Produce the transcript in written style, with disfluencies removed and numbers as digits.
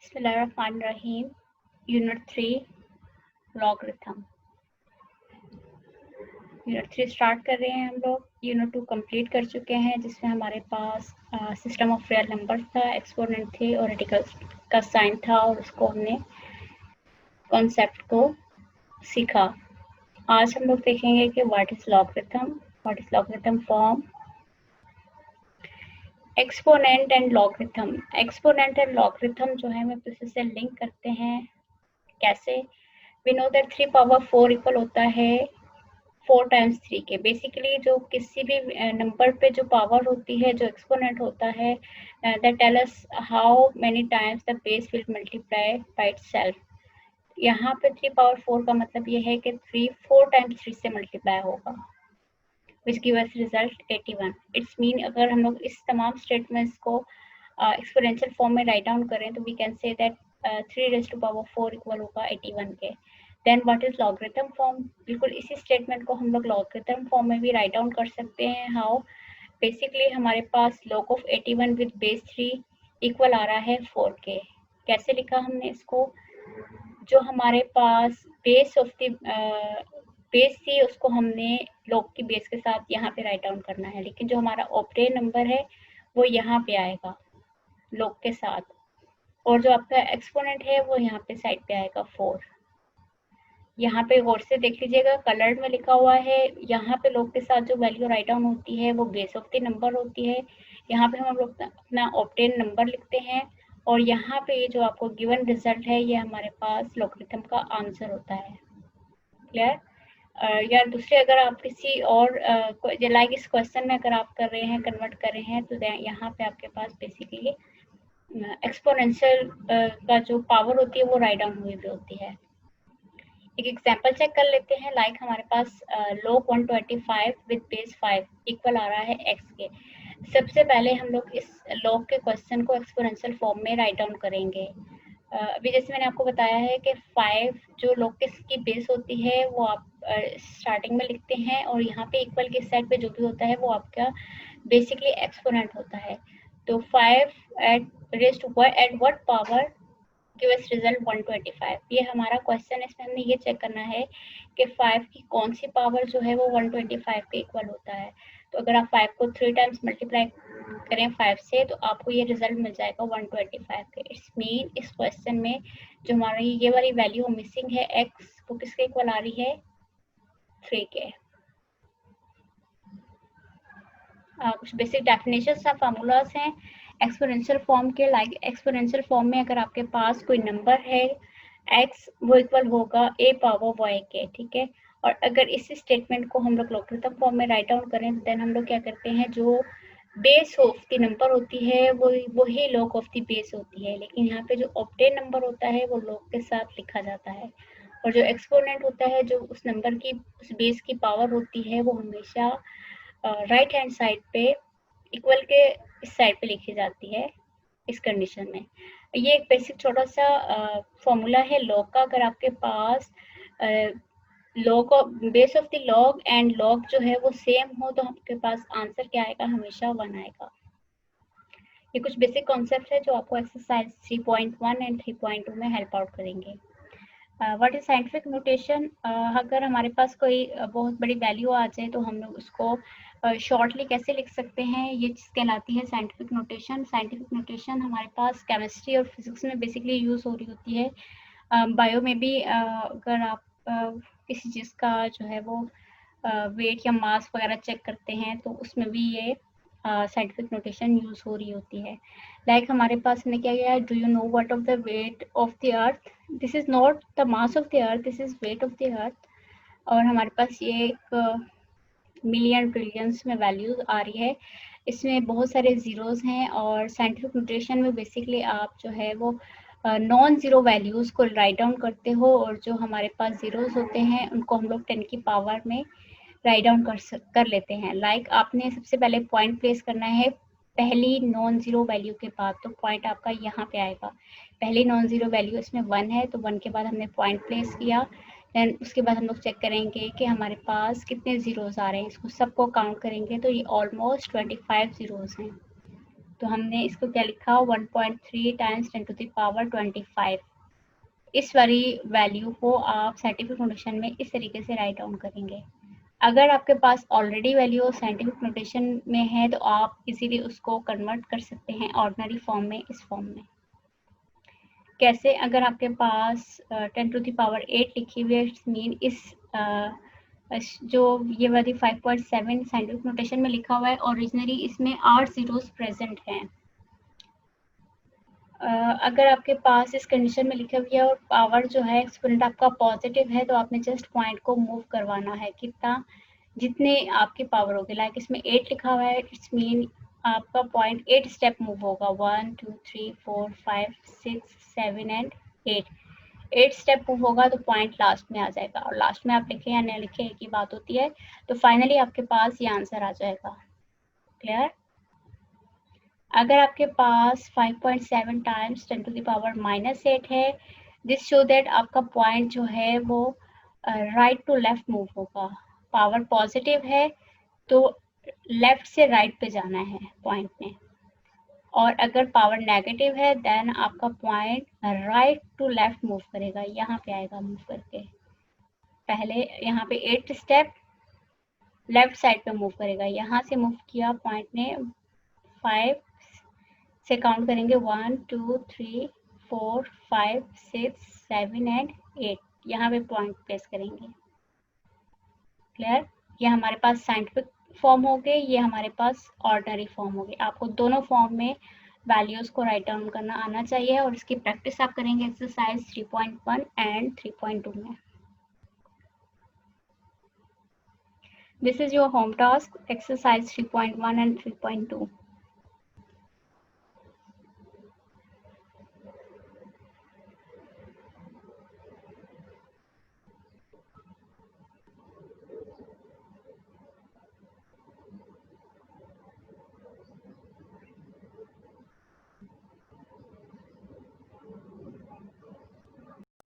बिस्मिल्लाहिर्रहमानिर्रहीम। Unit 3 logarithm. Unit 3 start कर रहे हैं हम लोग। यूनिट 2 कंप्लीट कर चुके हैं, जिसमें हमारे पास सिस्टम ऑफ रियल नंबर था, एक्सपोनेंट थे और रेडिकल का साइन था, और उसको हमने कॉन्सेप्ट को सीखा। आज हम लोग देखेंगे कि what is logarithm form, exponent and logarithm. Exponent and logarithm जो है हमें किसी से लिंक करते हैं। कैसे? We know that 3 power 4 equal होता है 4 टाइम्स 3 के। बेसिकली जो किसी भी नंबर पे जो पावर होती है, जो एक्सपोनेंट होता है, that tell us how many times the base will multiply by itself. यहाँ पे 3 पावर 4 का मतलब ये है कि 3 4 टाइम्स 3 से मल्टीप्लाई होगा, which give us result 81. It's mean अगर हम लोग इस तमाम स्टेटमेंट्स को एक्सपोनेंशियल फॉर्म में राइट डाउन करें तो we can say that 3 raise to power 4 equal होगा 81 के। Then what is logarithm form? बिल्कुल इसी स्टेटमेंट को हम लोग लॉगरिथम फॉर्म में भी राइट डाउन कर सकते हैं। हाउ? बेसिकली हमारे पास log of 81 with base 3 equal आ रहा है 4 के। कैसे लिखा हमने इसको? जो हमारे पास बेस ऑफ द बेस थी उसको हमने log की बेस के साथ यहाँ पे राइट डाउन करना है, लेकिन जो हमारा ऑपरेंड नंबर है वो यहाँ पे आएगा log के साथ, और जो आपका एक्सपोनेंट है वो यहाँ पे साइड पे आएगा 4। यहाँ पे गौर से देख लीजिएगा, कलर्ड में लिखा हुआ है। यहाँ पे log के साथ जो वैल्यू राइट डाउन होती है वो बेस ऑफ द नंबर होती है। यहाँ पे हम लोग अपना ऑब्टेन नंबर लिखते हैं, और यहाँ पे जो आपको गिवन रिजल्ट है ये हमारे पास लॉगरिथम का आंसर होता है। क्लियर? या दूसरे अगर आप किसी और लाइक इस क्वेश्चन में अगर आप कर रहे हैं, कन्वर्ट कर रहे हैं, तो यहाँ पे आपके पास बेसिकली एक्सपोनेंशियल का जो पावर होती है वो राइट डाउन हुई भी होती है। एक एग्जांपल चेक कर लेते हैं। लाइक हमारे पास log 125 विद बेस 5 इक्वल आ रहा है x के। सबसे पहले हम लोग इस log के क्वेश्चन को एक्सपोनेंशियल फॉर्म में राइट डाउन करेंगे। अभी जैसे मैंने आपको बताया है कि 5 जो log की बेस होती है वो आप स्टार्टिंग में लिखते हैं, और यहाँ पे इक्वल के साइड पे जो भी होता है वो आपका बेसिकली एक्सपोनेंट होता है। तो 5 at what power give us result 125। ये हमारा क्वेश्चन है। इसमें हमने ये चेक करना है कि 5 की कौन सी पावर जो है वो 125 के इक्वल होता है। तो अगर आप 5 को 3 टाइम्स मल्टीप्लाई करें 5 से तो आपको ये रिजल्ट मिल जाएगा 125 के। इट्स मीन इस क्वेश्चन में जो हमारी ये वाली वैल्यू मिसिंग है x, वो किसके इक्वल आ रही है? 3 के। कुछ बेसिक डेफिनेशंस और फार्मूलाज हैं एक्सपोनेंशियल फॉर्म के। लाइक एक्सपोनेंशियल फॉर्म में अगर आपके पास कोई नंबर है x, वो इक्वल होगा a पावर y के, ठीक है। और अगर इस स्टेटमेंट को हम लोग लॉगरिथम फॉर्म में राइट डाउन करें तो देन हम लोग क्या करते हैं, जो बेस ऑफ द नंबर होती है वो ही log ऑफ द बेस होती है, लेकिन यहाँ पे जो ऑब्टेन नंबर होता है वो log के साथ लिखा जाता है, और जो एक्सपोनेंट होता है, जो उस नंबर की उस बेस की पावर होती है, वो हमेशा राइट हैंड साइड पे इक्वल के इस साइड पे लिखी जाती है इस कंडीशन में। ये एक बेसिक छोटा सा फॉर्मूला है लॉग का। अगर आपके पास log base of the log and log जो है वो सेम हो तो आपके पास आंसर क्या आएगा? हमेशा 1 आएगा। ये कुछ बेसिक कॉन्सेप्ट है जो आपको एक्सरसाइज 3.1 एंड 3.2 में हेल्प आउट करेंगे। What is scientific notation? अगर हमारे पास कोई बहुत बड़ी वैल्यू आ जाए तो हम लोग उसको शॉर्टली कैसे लिख सकते हैं, ये चीज़ कहलाती है साइंटिफिक नोटेशन। साइंटिफिक नोटेशन हमारे पास केमिस्ट्री और फिजिक्स में बेसिकली यूज़ हो रही होती है। बायो में भी अगर आप किसी चीज़ का जो है वो वेट या मास वगैरह चेक करते हैं तो उसमें भी ये साइंटिफिक नोटेशन यूज़ हो रही होती है। लाइक हमारे पास में क्या गया है, do you know what of the weight of the earth? This is not the mass of the earth, this is weight of the earth. और हमारे पास ये एक मिलियन ट्रिलियंस में वैल्यूज आ रही है। इसमें बहुत सारे ज़ीरोज़ हैं, और साइंटिफिक नोटेशन में बेसिकली आप जो है वो नॉन ज़ीरो वैल्यूज़ को राइट डाउन करते हो, और जो हमारे पास ज़ीरोज़ होते हैं उनको हम लोग 10 की पावर में राइट डाउन कर लेते हैं। लाइक आपने सबसे पहले पॉइंट प्लेस करना है पहली नॉन ज़ीरो वैल्यू के बाद, तो पॉइंट आपका यहाँ पे आएगा। पहली नॉन ज़ीरो वैल्यू इसमें 1 है, तो 1 के बाद हमने पॉइंट प्लेस किया। देन उसके बाद हम लोग चेक करेंगे कि हमारे पास कितने ज़ीरोज़ आ रहे हैं। इसको सबको काउंट करेंगे तो ये ऑलमोस्ट 25 ज़ीरोज़ हैं। तो हमने इसको क्या लिखा 1.3 टाइम्स 10 टू द पावर 25। इस वाली वैल्यू को आप साइंटिफिक नोटेशन में इस तरीके से राइट डाउन करेंगे। अगर आपके पास ऑलरेडी वैल्यू साइंटिफिक नोटेशन में है तो आप इजीली उसको कन्वर्ट कर सकते हैं ऑर्डिनरी फॉर्म में, इस फॉर्म में। कैसे? अगर आपके पास 10 टू द पावर 8 लिखी हुई है, इट्स मीन जो ये वाली 5.7 साइंटिफिक नोटेशन में लिखा हुआ है, ओरिजिनली इसमें 8 जीरोस प्रेजेंट हैं। अगर आपके पास इस कंडीशन में लिखा हुआ है और पावर जो है एक्सपोनेंट आपका पॉजिटिव है, तो आपने जस्ट पॉइंट को मूव करवाना है। कितना? जितने आपकी पावर होगी। लाइक इसमें 8 लिखा हुआ है, इट्स मीन आपका पॉइंट 8 स्टेप मूव होगा। 1 2 3 4 5 6 7 एंड 8 स्टेप मूव होगा, तो पॉइंट लास्ट में आ जाएगा। और लास्ट में आप लिखे या न लिखे एक ही बात होती है। तो फाइनली आपके पास ये आंसर आ जाएगा। क्लियर? अगर आपके पास 5.7 टाइम्स 10 टू द पावर -8 है, दिस शो दैट आपका पॉइंट जो है वो राइट टू लेफ्ट मूव होगा। पावर पॉजिटिव है तो लेफ्ट से राइट पे जाना है पॉइंट ने, और अगर पावर नेगेटिव है देन आपका point right to left move करेगा। यहाँ पे आएगा मूव करके। पहले यहाँ पे 8 स्टेप लेफ्ट साइड पे मूव करेगा। यहाँ से मूव किया पॉइंट ने, 5 से काउंट करेंगे 1 2 3 4 5 6 7 एंड 8। यहाँ पे पॉइंट प्लेस करेंगे। क्लियर? ये हमारे पास साइंटिफिक फॉर्म हो गए, ये हमारे पास ऑर्डिनरी फॉर्म हो गए। आपको दोनों फॉर्म में वैल्यूज को राइट डाउन करना आना चाहिए, और इसकी प्रैक्टिस आप करेंगे एक्सरसाइज 3.1 एंड 3.2 में। This is your home task, exercise 3.1 and 3.2।